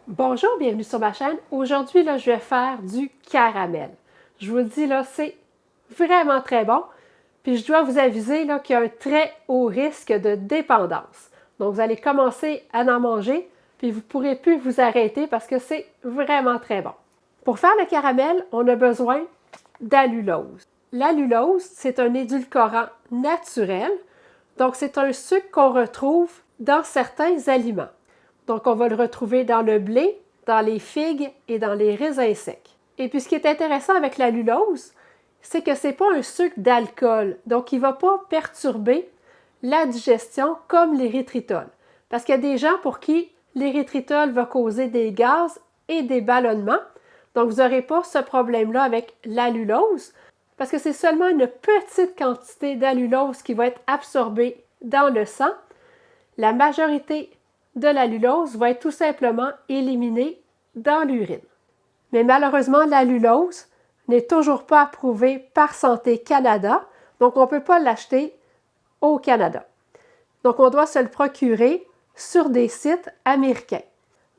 Bonjour, bienvenue sur ma chaîne. Aujourd'hui, je vais faire du caramel. Je vous le dis, c'est vraiment très bon. Puis je dois vous aviser qu'il y a un très haut risque de dépendance. Donc, vous allez commencer à en manger, puis vous ne pourrez plus vous arrêter parce que c'est vraiment très bon. Pour faire le caramel, on a besoin d'allulose. L'allulose, c'est un édulcorant naturel. Donc, c'est un sucre qu'on retrouve dans certains aliments. Donc, on va le retrouver dans le blé, dans les figues et dans les raisins secs. Et puis, ce qui est intéressant avec l'allulose, c'est que ce n'est pas un sucre d'alcool. Donc, il ne va pas perturber la digestion comme l'érythritol. Parce qu'il y a des gens pour qui l'érythritol va causer des gaz et des ballonnements. Donc, vous n'aurez pas ce problème-là avec l'allulose parce que c'est seulement une petite quantité d'allulose qui va être absorbée dans le sang. La majorité de l'allulose va être tout simplement éliminée dans l'urine. Mais malheureusement, l'allulose n'est toujours pas approuvée par Santé Canada, donc on ne peut pas l'acheter au Canada. Donc, on doit se le procurer sur des sites américains.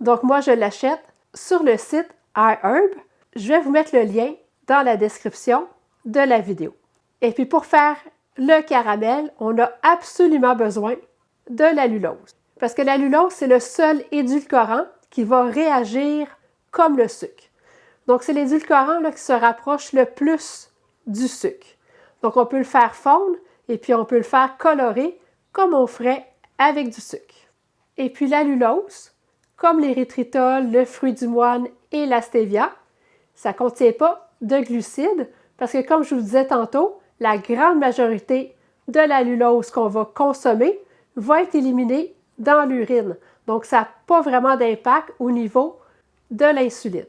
Donc, moi, je l'achète sur le site iHerb. Je vais vous mettre le lien dans la description de la vidéo. Et puis, pour faire le caramel, on a absolument besoin de l'allulose. Parce que l'allulose, c'est le seul édulcorant qui va réagir comme le sucre. Donc, c'est l'édulcorant qui se rapproche le plus du sucre. Donc, on peut le faire fondre et puis on peut le faire colorer comme on ferait avec du sucre. Et puis, l'allulose, comme l'érythritol, le fruit du moine et la stevia, ça ne contient pas de glucides parce que, comme je vous disais tantôt, la grande majorité de l'allulose qu'on va consommer va être éliminée dans l'urine. Donc, ça n'a pas vraiment d'impact au niveau de l'insuline.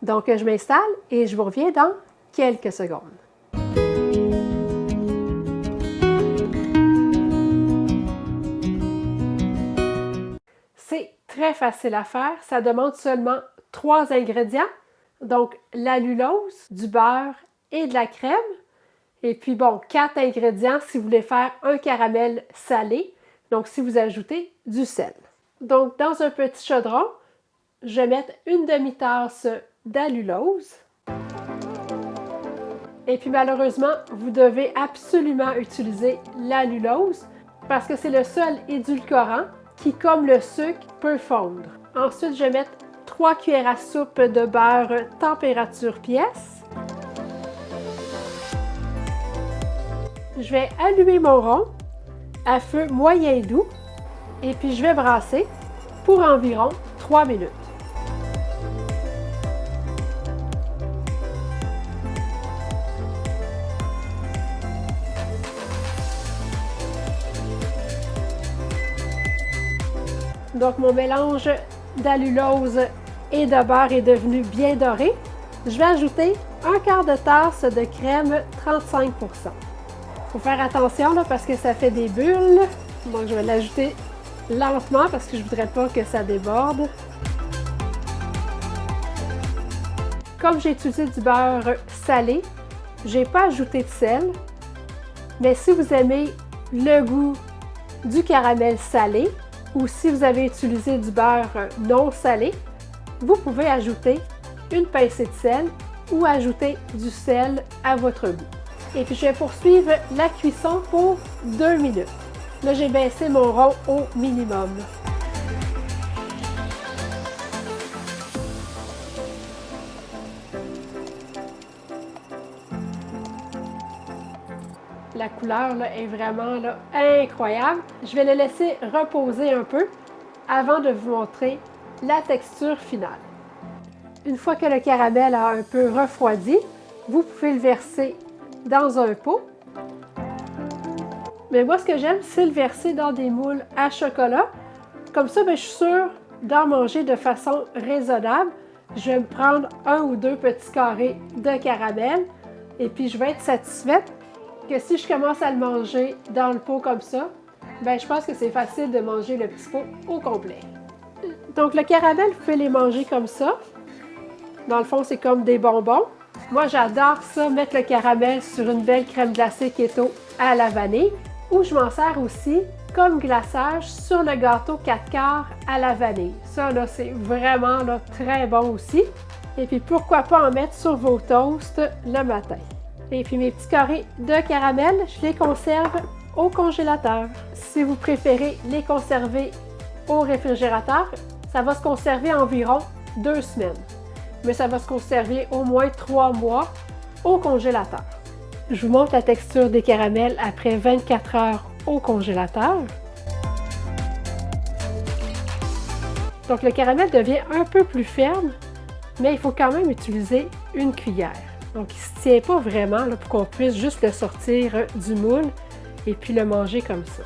Donc, je m'installe et je vous reviens dans quelques secondes. C'est très facile à faire. Ça demande seulement 3 ingrédients. Donc, l'allulose, du beurre et de la crème. Et puis, 4 ingrédients si vous voulez faire un caramel salé. Donc, si vous ajoutez du sel. Donc, dans un petit chaudron, je vais mettre une demi-tasse d'allulose. Et puis, malheureusement, vous devez absolument utiliser l'allulose parce que c'est le seul édulcorant qui, comme le sucre, peut fondre. Ensuite, je vais mettre 3 cuillères à soupe de beurre température pièce. Je vais allumer mon rond à feu moyen doux et puis je vais brasser pour environ 3 minutes. Donc mon mélange d'allulose et de beurre est devenu bien doré. Je vais ajouter un quart de tasse de crème 35%. Il faut faire attention parce que ça fait des bulles. Donc, je vais l'ajouter lentement parce que je ne voudrais pas que ça déborde. Comme j'ai utilisé du beurre salé, je n'ai pas ajouté de sel. Mais si vous aimez le goût du caramel salé ou si vous avez utilisé du beurre non salé, vous pouvez ajouter une pincée de sel ou ajouter du sel à votre goût. Et puis, je vais poursuivre la cuisson pour 2 minutes. Là, j'ai baissé mon rond au minimum. La couleur est vraiment incroyable. Je vais le laisser reposer un peu avant de vous montrer la texture finale. Une fois que le caramel a un peu refroidi, vous pouvez le verser dans un pot. Mais moi, ce que j'aime, c'est le verser dans des moules à chocolat. Comme ça, je suis sûre d'en manger de façon raisonnable. Je vais me prendre 1 ou 2 petits carrés de caramel et puis je vais être satisfaite que si je commence à le manger dans le pot comme ça, je pense que c'est facile de manger le petit pot au complet. Donc, le caramel, vous pouvez les manger comme ça. Dans le fond, c'est comme des bonbons. Moi, j'adore ça, mettre le caramel sur une belle crème glacée keto à la vanille ou je m'en sers aussi comme glaçage sur le gâteau 4 quarts à la vanille. Ça, là, c'est vraiment là, très bon aussi. Et puis, pourquoi pas en mettre sur vos toasts le matin. Et puis, mes petits carrés de caramel, je les conserve au congélateur. Si vous préférez les conserver au réfrigérateur, ça va se conserver environ 2 semaines. Mais ça va se conserver au moins 3 mois au congélateur. Je vous montre la texture des caramels après 24 heures au congélateur. Donc le caramel devient un peu plus ferme, mais il faut quand même utiliser une cuillère. Donc il ne se tient pas vraiment là, pour qu'on puisse juste le sortir du moule et puis le manger comme ça.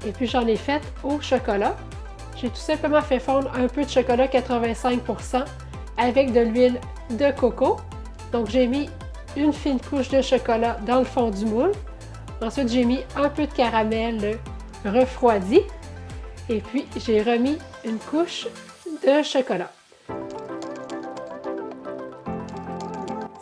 Et puis j'en ai fait au chocolat. J'ai tout simplement fait fondre un peu de chocolat 85% avec de l'huile de coco. Donc j'ai mis une fine couche de chocolat dans le fond du moule. Ensuite, j'ai mis un peu de caramel refroidi. Et puis, j'ai remis une couche de chocolat.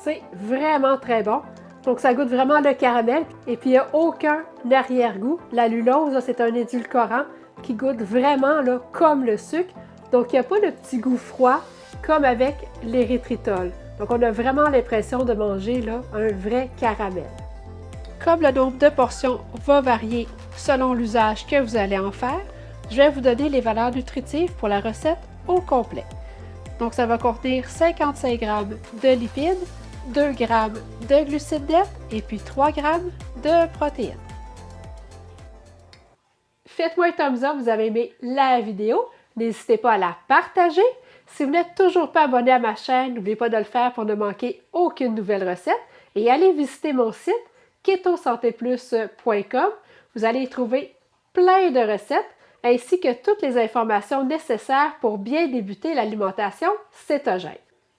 C'est vraiment très bon. Donc, ça goûte vraiment le caramel. Et puis, il n'y a aucun arrière-goût. La lulose, c'est un édulcorant qui goûte vraiment là, comme le sucre. Donc, il n'y a pas le petit goût froid comme avec l'érythritol. Donc, on a vraiment l'impression de manger là, un vrai caramel. Comme le nombre de portions va varier selon l'usage que vous allez en faire, je vais vous donner les valeurs nutritives pour la recette au complet. Donc, ça va contenir 55 g de lipides, 2 g de glucides nets et puis 3 g de protéines. Faites-moi un thumbs up, vous avez aimé la vidéo. N'hésitez pas à la partager. Si vous n'êtes toujours pas abonné à ma chaîne, n'oubliez pas de le faire pour ne manquer aucune nouvelle recette. Et allez visiter mon site ketosantéplus.com. Vous allez y trouver plein de recettes ainsi que toutes les informations nécessaires pour bien débuter l'alimentation cétogène.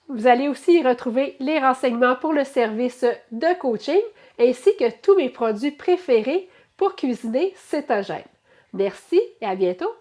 Vous allez aussi y retrouver les renseignements pour le service de coaching ainsi que tous mes produits préférés pour cuisiner cétogène. Merci et à bientôt!